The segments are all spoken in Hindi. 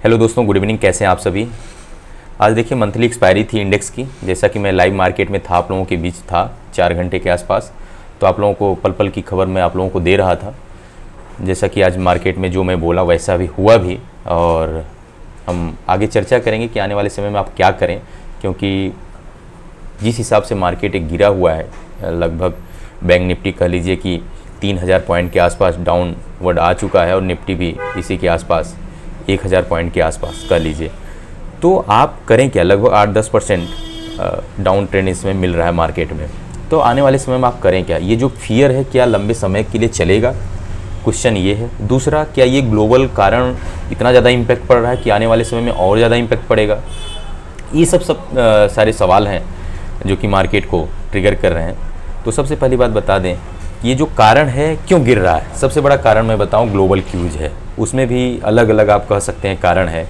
हेलो दोस्तों, गुड इवनिंग। कैसे हैं आप सभी। आज देखिए मंथली एक्सपायरी थी इंडेक्स की। जैसा कि मैं लाइव मार्केट में था, आप लोगों के बीच था 4 घंटे के आसपास, तो आप लोगों को पल पल की खबर मैं आप लोगों को दे रहा था। जैसा कि आज मार्केट में जो मैं बोला वैसा भी हुआ भी, और हम आगे चर्चा करेंगे कि आने वाले समय में आप क्या करें, क्योंकि जिस हिसाब से मार्केट एक गिरा हुआ है, लगभग बैंक निफ्टी कह लीजिए कि 3000 पॉइंट के आसपास डाउनवर्ड आ चुका है, और निफ्टी भी इसी के आसपास 1000 पॉइंट के आसपास कह लीजिए। तो आप करें क्या, लगभग 8-10% डाउन ट्रेंड इसमें मिल रहा है मार्केट में। तो आने वाले समय में आप करें क्या, ये जो फियर है क्या लंबे समय के लिए चलेगा, क्वेश्चन ये है। दूसरा, क्या ये ग्लोबल कारण इतना ज़्यादा इम्पैक्ट पड़ रहा है कि आने वाले समय में और ज़्यादा इम्पैक्ट पड़ेगा। ये सब सारे सवाल हैं जो कि मार्केट को ट्रिगर कर रहे हैं। तो सबसे पहली बात बता दें, ये जो कारण है क्यों गिर रहा है, सबसे बड़ा कारण मैं बताऊं ग्लोबल क्यूज है। उसमें भी अलग अलग आप कह सकते हैं कारण है।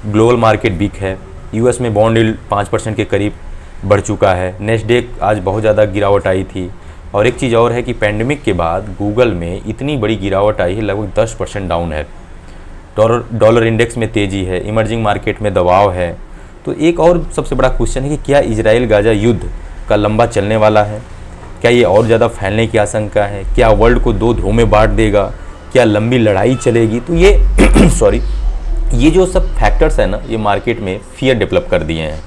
ग्लोबल मार्केट वीक है, यूएस में बॉन्ड यील्ड 5% के करीब बढ़ चुका है, नेस्डेक आज बहुत ज़्यादा गिरावट आई थी। और एक चीज़ और है कि पैंडमिक के बाद गूगल में इतनी बड़ी गिरावट आई है, लगभग 10% डाउन है। डॉलर इंडेक्स में तेज़ी है, इमर्जिंग मार्केट में दबाव है। तो एक और सबसे बड़ा क्वेश्चन है कि क्या इजराइल गाजा युद्ध का लंबा चलने वाला है, क्या ये और ज़्यादा फैलने की आशंका है, क्या वर्ल्ड को दो ध्रुव में बांट देगा, क्या लंबी लड़ाई चलेगी। तो ये सॉरी, ये जो सब फैक्टर्स हैं ना, ये मार्केट में फियर डेवलप कर दिए हैं।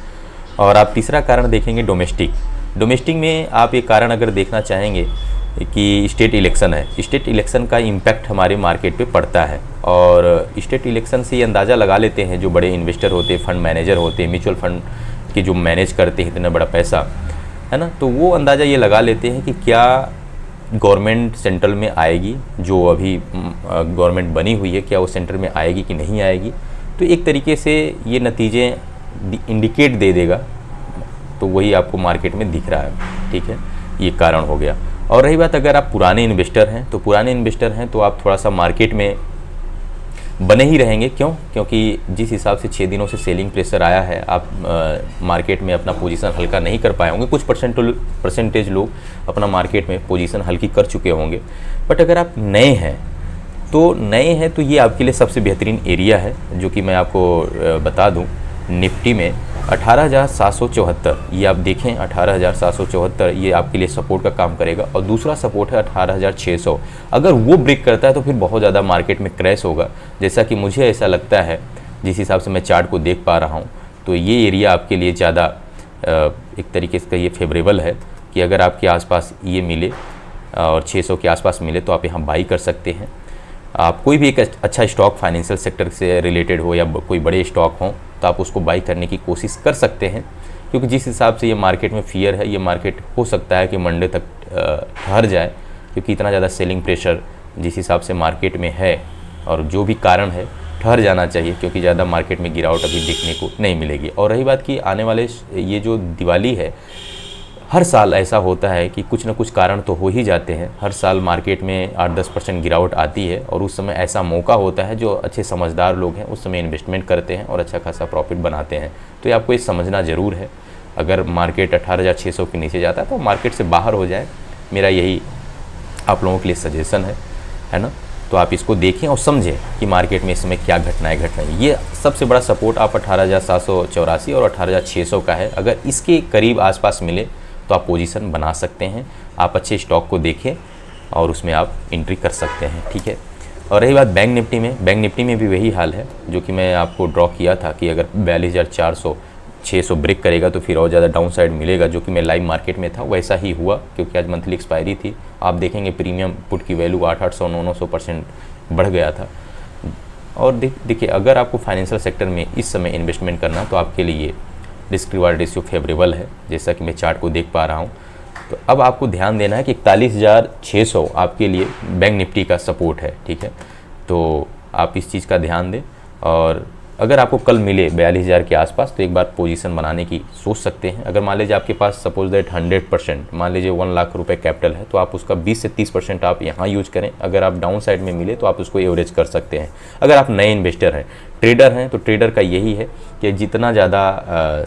और आप तीसरा कारण देखेंगे डोमेस्टिक में आप ये कारण अगर देखना चाहेंगे कि स्टेट इलेक्शन है, स्टेट इलेक्शन का इम्पैक्ट हमारे मार्केट पे पड़ता है। और स्टेट इलेक्शन से ये अंदाज़ा लगा लेते हैं जो बड़े इन्वेस्टर होते हैं, फंड मैनेजर होते हैं, म्यूचुअल फंड के जो मैनेज करते हैं इतना बड़ा पैसा, है ना, तो वो अंदाज़ा ये लगा लेते हैं कि क्या गवर्नमेंट सेंट्रल में आएगी, जो अभी गवर्नमेंट बनी हुई है, क्या वो सेंटर में आएगी कि नहीं आएगी। तो एक तरीके से ये नतीजे इंडिकेट दे देगा, तो वही आपको मार्केट में दिख रहा है। ठीक है, ये कारण हो गया। और रही बात, अगर आप पुराने इन्वेस्टर हैं तो आप थोड़ा सा मार्केट में बने ही रहेंगे। क्यों? क्योंकि जिस हिसाब से 6 दिनों से सेलिंग प्रेशर आया है, आप मार्केट में अपना पोजीशन हल्का नहीं कर पाए होंगे। कुछ परसेंटेज लोग अपना मार्केट में पोजीशन हल्की कर चुके होंगे। बट अगर आप नए हैं तो ये आपके लिए सबसे बेहतरीन एरिया है, जो कि मैं आपको बता दूं। निफ्टी में 18,774, ये आप देखें 18,774, ये आपके लिए सपोर्ट का काम करेगा। और दूसरा सपोर्ट है 18,600। अगर वो ब्रेक करता है तो फिर बहुत ज़्यादा मार्केट में क्रैश होगा, जैसा कि मुझे ऐसा लगता है। जिस हिसाब से मैं चार्ट को देख पा रहा हूँ, तो ये एरिया आपके लिए ज़्यादा एक तरीके से ये फेवरेबल है कि अगर आपके आसपास ये मिले और 600 के आसपास मिले तो आप यहाँ बाई कर सकते हैं। आप कोई भी एक अच्छा स्टॉक फाइनेंशियल सेक्टर से रिलेटेड हो या कोई बड़े स्टॉक हों, तो आप उसको बाई करने की कोशिश कर सकते हैं। क्योंकि जिस हिसाब से ये मार्केट में फियर है, ये मार्केट हो सकता है कि मंडे तक ठहर जाए, क्योंकि इतना ज़्यादा सेलिंग प्रेशर जिस हिसाब से मार्केट में है, और जो भी कारण है ठहर जाना चाहिए, क्योंकि ज़्यादा मार्केट में गिरावट अभी देखने को नहीं मिलेगी। और रही बात कि आने वाले ये जो दिवाली है, हर साल ऐसा होता है कि कुछ ना कुछ कारण तो हो ही जाते हैं। हर साल मार्केट में 8-10% गिरावट आती है, और उस समय ऐसा मौका होता है जो अच्छे समझदार लोग हैं उस समय इन्वेस्टमेंट करते हैं और अच्छा खासा प्रॉफिट बनाते हैं। तो ये आपको ये समझना ज़रूर है। अगर मार्केट 18,600 के नीचे जाता है तो मार्केट से बाहर हो जाए, मेरा यही आप लोगों के लिए सजेशन है ना। तो आप इसको देखें और समझें कि मार्केट में इस समय क्या घटनाएं घट रही हैं। ये सबसे बड़ा सपोर्ट आप 18,784 और 18,600 का है। अगर इसके करीब आसपास मिले तो आप पोजीशन बना सकते हैं। आप अच्छे स्टॉक को देखें और उसमें आप एंट्री कर सकते हैं। ठीक है। और रही बात बैंक निफ्टी में भी वही हाल है जो कि मैं आपको ड्रॉ किया था कि अगर 42,400 600 ब्रेक करेगा तो फिर और ज़्यादा डाउन साइड मिलेगा, जो कि मैं लाइव मार्केट में था। वैसा ही हुआ, क्योंकि आज मंथली एक्सपायरी थी। आप देखेंगे प्रीमियम पुट की वैल्यू 800 900% बढ़ गया था। और देखिए, अगर आपको फाइनेंशियल सेक्टर में इस समय इन्वेस्टमेंट करना, तो आपके लिए रिस्क रिवार्ड रेशियो फेवरेबल है, जैसा कि मैं चार्ट को देख पा रहा हूँ। तो अब आपको ध्यान देना है कि 41,600 आपके लिए बैंक निफ्टी का सपोर्ट है। ठीक है, तो आप इस चीज़ का ध्यान दें। और अगर आपको कल मिले 42,000 के आसपास, तो एक बार पोजीशन बनाने की सोच सकते हैं। अगर मान लीजिए आपके पास सपोज दैट 100%, मान लीजिए 1 लाख रुपए कैपिटल है, तो आप उसका 20 से 30% आप यहाँ यूज करें। अगर आप डाउन साइड में मिले तो आप उसको एवरेज कर सकते हैं। अगर आप नए इन्वेस्टर हैं, ट्रेडर हैं, तो ट्रेडर का यही है कि जितना ज़्यादा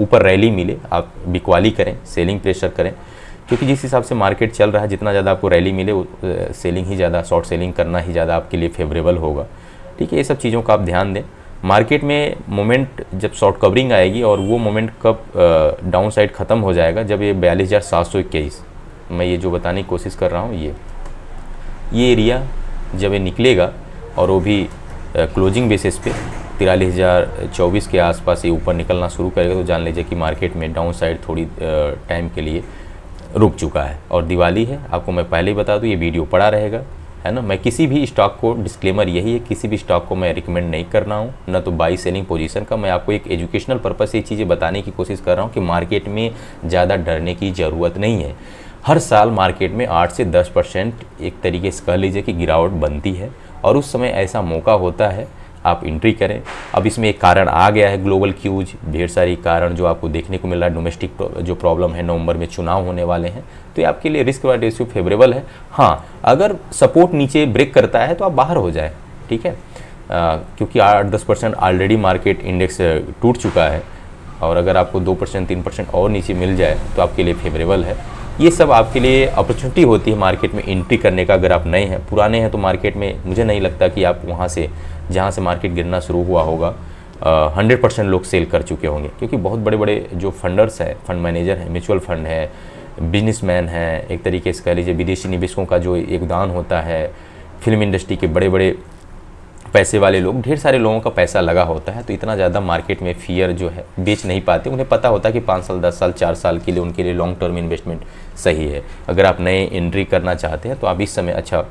ऊपर रैली मिले आप बिकवाली करें, सेलिंग प्रेशर करें। क्योंकि जिस हिसाब से मार्केट चल रहा है, जितना ज़्यादा आपको रैली मिले सेलिंग ही ज़्यादा, शॉर्ट सेलिंग करना ही ज़्यादा आपके लिए फेवरेबल होगा। ठीक है, ये सब चीज़ों का आप ध्यान दें। मार्केट में मोमेंट जब शॉर्ट कवरिंग आएगी और वो मोमेंट कब डाउन साइड ख़त्म हो जाएगा, जब ये 42,721, मैं ये जो बताने की कोशिश कर रहा हूँ, ये एरिया जब ये निकलेगा और वो भी क्लोजिंग बेसिस पे 43,024 के आसपास ये ऊपर निकलना शुरू करेगा, तो जान लीजिए कि मार्केट में डाउन साइड थोड़ी टाइम के लिए रुक चुका है। और दिवाली है, आपको मैं पहले ही बता दूँ, ये वीडियो पड़ा रहेगा, है ना। मैं किसी भी स्टॉक को, डिस्क्लेमर यही है, किसी भी स्टॉक को मैं रिकमेंड नहीं कर रहा हूँ, ना तो बाई सेलिंग पोजीशन का। मैं आपको एक एजुकेशनल पर्पस से ये चीज़ें बताने की कोशिश कर रहा हूँ कि मार्केट में ज़्यादा डरने की ज़रूरत नहीं है। हर साल मार्केट में 8 से 10% एक तरीके से कह लीजिए कि गिरावट बनती है, और उस समय ऐसा मौका होता है, आप एंट्री करें। अब इसमें एक कारण आ गया है, ग्लोबल क्यूज, ढेर सारी कारण जो आपको देखने को मिल रहा है। डोमेस्टिक जो प्रॉब्लम है, नवंबर में चुनाव होने वाले हैं, तो ये आपके लिए रिस्क वाला रेशियो फेवरेबल है। हाँ, अगर सपोर्ट नीचे ब्रेक करता है तो आप बाहर हो जाए, ठीक है, क्योंकि 8-10% ऑलरेडी मार्केट इंडेक्स टूट चुका है, और अगर आपको 2% 3% और नीचे मिल जाए तो आपके लिए फेवरेबल है। ये सब आपके लिए अपॉर्चुनिटी होती है मार्केट में एंट्री करने का। अगर आप नए हैं, पुराने हैं, तो मार्केट में मुझे नहीं लगता कि आप वहाँ से, जहाँ से मार्केट गिरना शुरू हुआ होगा, 100% लोग सेल कर चुके होंगे, क्योंकि बहुत बड़े बड़े जो फंडर्स हैं, फंड मैनेजर हैं, म्यूचुअल फंड है, बिजनेसमैन हैं, एक तरीके से कह लीजिए विदेशी निवेशकों का जो योगदान होता है, फिल्म इंडस्ट्री के बड़े बड़े पैसे वाले लोग, ढेर सारे लोगों का पैसा लगा होता है, तो इतना ज़्यादा मार्केट में फियर जो है बेच नहीं पाते। उन्हें पता होता है कि 5 साल 10 साल 4 साल के लिए उनके लिए लॉन्ग टर्म इन्वेस्टमेंट सही है। अगर आप नए एंट्री करना चाहते हैं तो आप इस समय अच्छा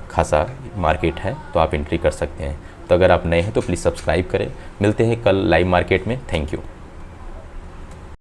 खासा मार्केट है, तो आप एंट्री कर सकते हैं। तो अगर आप नए हैं तो प्लीज़ सब्सक्राइब करें। मिलते हैं कल लाइव मार्केट में। Thank you.